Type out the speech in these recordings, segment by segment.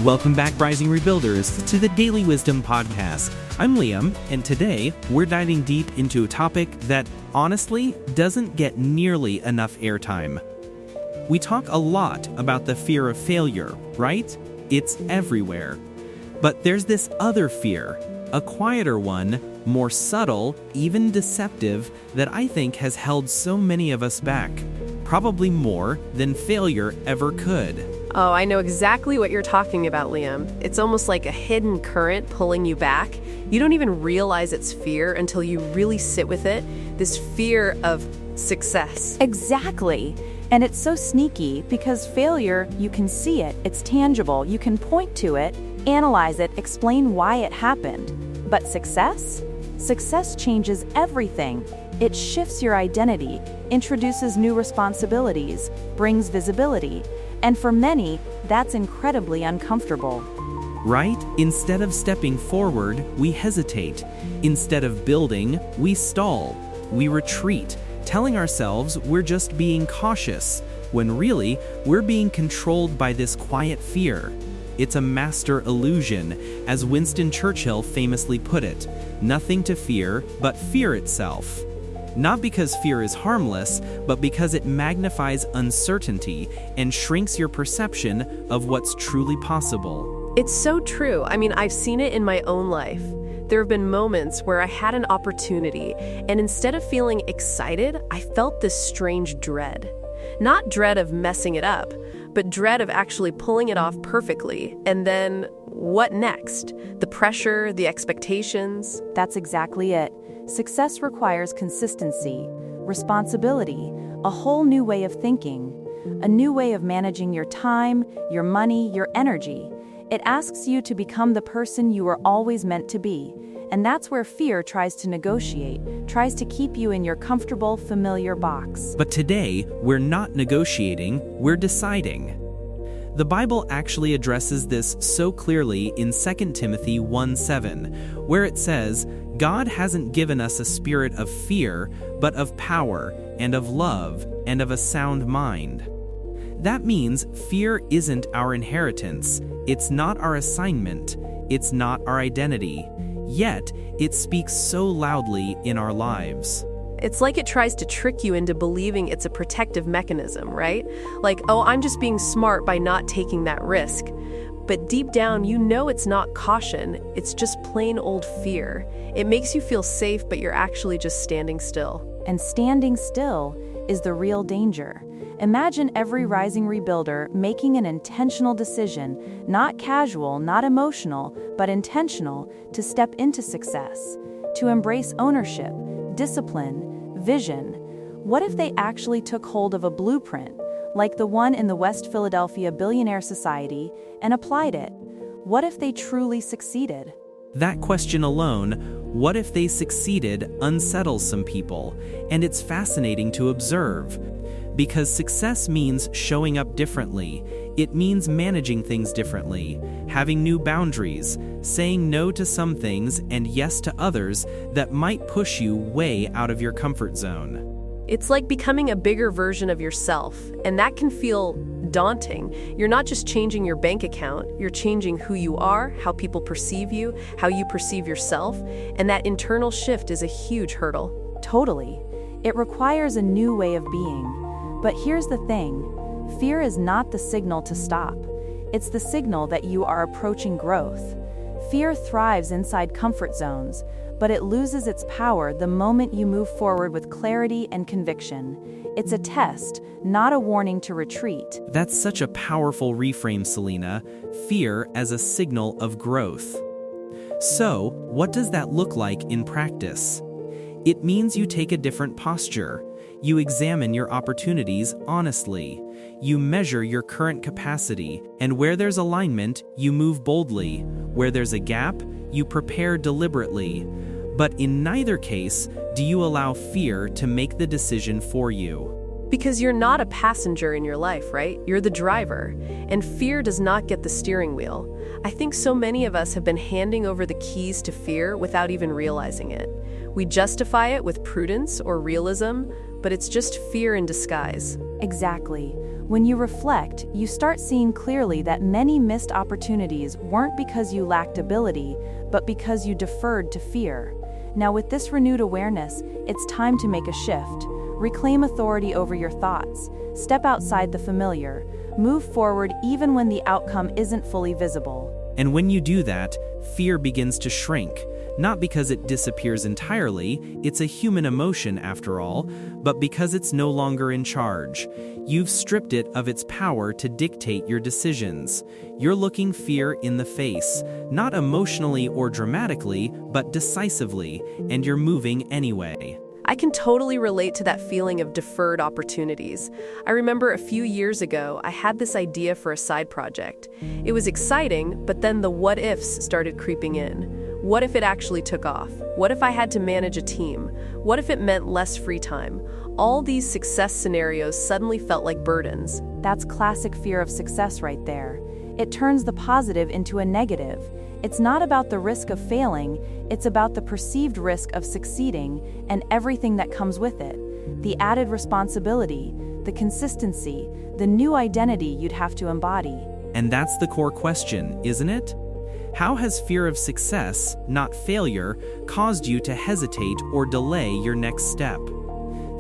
Welcome back, Rising Rebuilders, to the Daily Wisdom Podcast. I'm Liam, and today we're diving deep into a topic that, honestly, doesn't get nearly enough airtime. We talk a lot about the fear of failure, right? It's everywhere. But there's this other fear, a quieter one, more subtle, even deceptive, that I think has held so many of us back. Probably more than failure ever could. Oh, I know exactly what you're talking about, Liam. It's almost like a hidden current pulling you back. You don't even realize it's fear until you really sit with it. This fear of success. Exactly. And it's so sneaky because failure, you can see it, it's tangible, you can point to it, analyze it, explain why it happened. But success? Success changes everything. It shifts your identity, introduces new responsibilities, brings visibility. And for many, that's incredibly uncomfortable. Right? Instead of stepping forward, we hesitate. Instead of building, we stall. We retreat, telling ourselves we're just being cautious, when really, we're being controlled by this quiet fear. It's a master illusion, as Winston Churchill famously put it, nothing to fear but fear itself. Not because fear is harmless, but because it magnifies uncertainty and shrinks your perception of what's truly possible. It's so true. I've seen it in my own life. There have been moments where I had an opportunity, and instead of feeling excited, I felt this strange dread. Not dread of messing it up, but dread of actually pulling it off perfectly. And then, what next? The pressure, the expectations. That's exactly it. Success requires consistency, responsibility, a whole new way of thinking, a new way of managing your time, your money, your energy. It asks you to become the person you were always meant to be. And that's where fear tries to negotiate, tries to keep you in your comfortable, familiar box. But today, we're not negotiating, we're deciding. The Bible actually addresses this so clearly in 2 Timothy 1:7, where it says, God hasn't given us a spirit of fear, but of power, and of love, and of a sound mind. That means fear isn't our inheritance, it's not our assignment, it's not our identity. Yet, it speaks so loudly in our lives. It's like it tries to trick you into believing it's a protective mechanism, right? Like, oh, I'm just being smart by not taking that risk. But deep down, you know it's not caution, it's just plain old fear. It makes you feel safe, but you're actually just standing still. And standing still is the real danger. Imagine every rising rebuilder making an intentional decision, not casual, not emotional, but intentional, to step into success, to embrace ownership, discipline, vision. What if they actually took hold of a blueprint, like the one in the West Philadelphia Billionaire Society, and applied it? What if they truly succeeded? That question alone, what if they succeeded, unsettles some people, and it's fascinating to observe. Because success means showing up differently. It means managing things differently, having new boundaries, saying no to some things and yes to others that might push you way out of your comfort zone. It's like becoming a bigger version of yourself, and that can feel daunting. You're not just changing your bank account, you're changing who you are, how people perceive you, how you perceive yourself, and that internal shift is a huge hurdle. Totally. It requires a new way of being. But here's the thing, fear is not the signal to stop. It's the signal that you are approaching growth. Fear thrives inside comfort zones, but it loses its power the moment you move forward with clarity and conviction. It's a test, not a warning to retreat. That's such a powerful reframe, Selena. Fear as a signal of growth. So, what does that look like in practice? It means you take a different posture. You examine your opportunities honestly. You measure your current capacity, and where there's alignment, you move boldly. Where there's a gap, you prepare deliberately. But in neither case do you allow fear to make the decision for you. Because you're not a passenger in your life, right? You're the driver, and fear does not get the steering wheel. I think so many of us have been handing over the keys to fear without even realizing it. We justify it with prudence or realism, but it's just fear in disguise. Exactly. When you reflect, you start seeing clearly that many missed opportunities weren't because you lacked ability, but because you deferred to fear. Now, with this renewed awareness, it's time to make a shift. Reclaim authority over your thoughts. Step outside the familiar. Move forward even when the outcome isn't fully visible. And when you do that, fear begins to shrink. Not because it disappears entirely, it's a human emotion after all, but because it's no longer in charge. You've stripped it of its power to dictate your decisions. You're looking fear in the face, not emotionally or dramatically, but decisively, and you're moving anyway. I can totally relate to that feeling of deferred opportunities. I remember a few years ago, I had this idea for a side project. It was exciting, but then the what-ifs started creeping in. What if it actually took off? What if I had to manage a team? What if it meant less free time? All these success scenarios suddenly felt like burdens. That's classic fear of success right there. It turns the positive into a negative. It's not about the risk of failing, it's about the perceived risk of succeeding and everything that comes with it. The added responsibility, the consistency, the new identity you'd have to embody. And that's the core question, isn't it? How has fear of success, not failure, caused you to hesitate or delay your next step?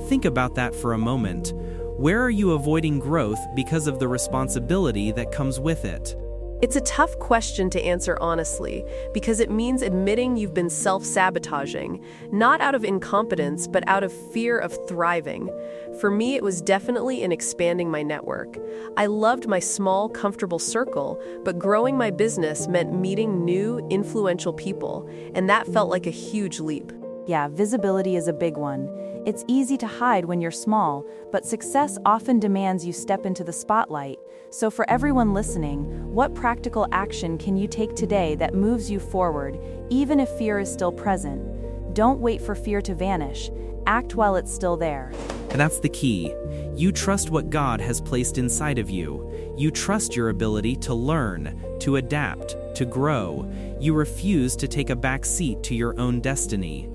Think about that for a moment. Where are you avoiding growth because of the responsibility that comes with it? It's a tough question to answer honestly, because it means admitting you've been self-sabotaging, not out of incompetence, but out of fear of thriving. For me, it was definitely in expanding my network. I loved my small, comfortable circle, but growing my business meant meeting new, influential people, and that felt like a huge leap. Yeah, visibility is a big one. It's easy to hide when you're small, but success often demands you step into the spotlight. So for everyone listening, what practical action can you take today that moves you forward, even if fear is still present? Don't wait for fear to vanish. Act while it's still there. And that's the key. You trust what God has placed inside of you. You trust your ability to learn, to adapt, to grow. You refuse to take a back seat to your own destiny.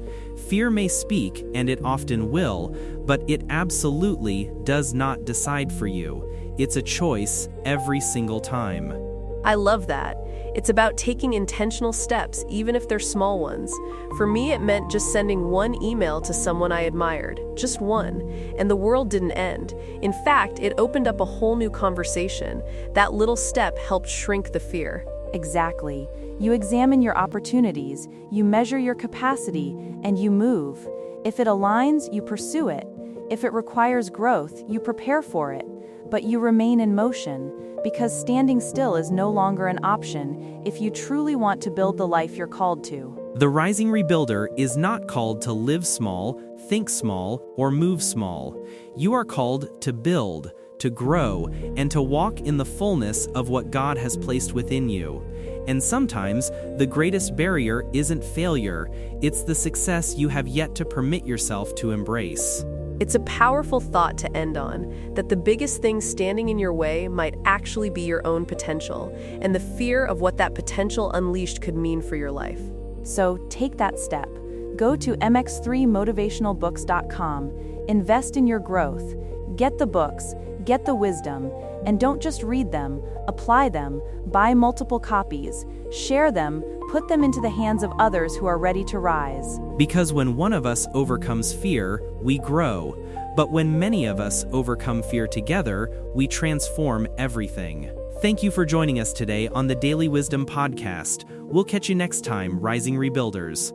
Fear may speak, and it often will, but it absolutely does not decide for you. It's a choice every single time. I love that. It's about taking intentional steps, even if they're small ones. For me, it meant just sending one email to someone I admired, just one, and the world didn't end. In fact, it opened up a whole new conversation. That little step helped shrink the fear. Exactly. You examine your opportunities, you measure your capacity, and you move. If it aligns, you pursue it. If it requires growth, you prepare for it. But you remain in motion, because standing still is no longer an option if you truly want to build the life you're called to. The Rising Rebuilder is not called to live small, think small, or move small. You are called to build, to grow, and to walk in the fullness of what God has placed within you. And sometimes, the greatest barrier isn't failure, it's the success you have yet to permit yourself to embrace. It's a powerful thought to end on, that the biggest thing standing in your way might actually be your own potential, and the fear of what that potential unleashed could mean for your life. So take that step. Go to mx3motivationalbooks.com, invest in your growth, get the books, get the wisdom, and don't just read them, apply them, buy multiple copies, share them, put them into the hands of others who are ready to rise. Because when one of us overcomes fear, we grow. But when many of us overcome fear together, we transform everything. Thank you for joining us today on the Daily Wisdom Podcast. We'll catch you next time, Rising Rebuilders.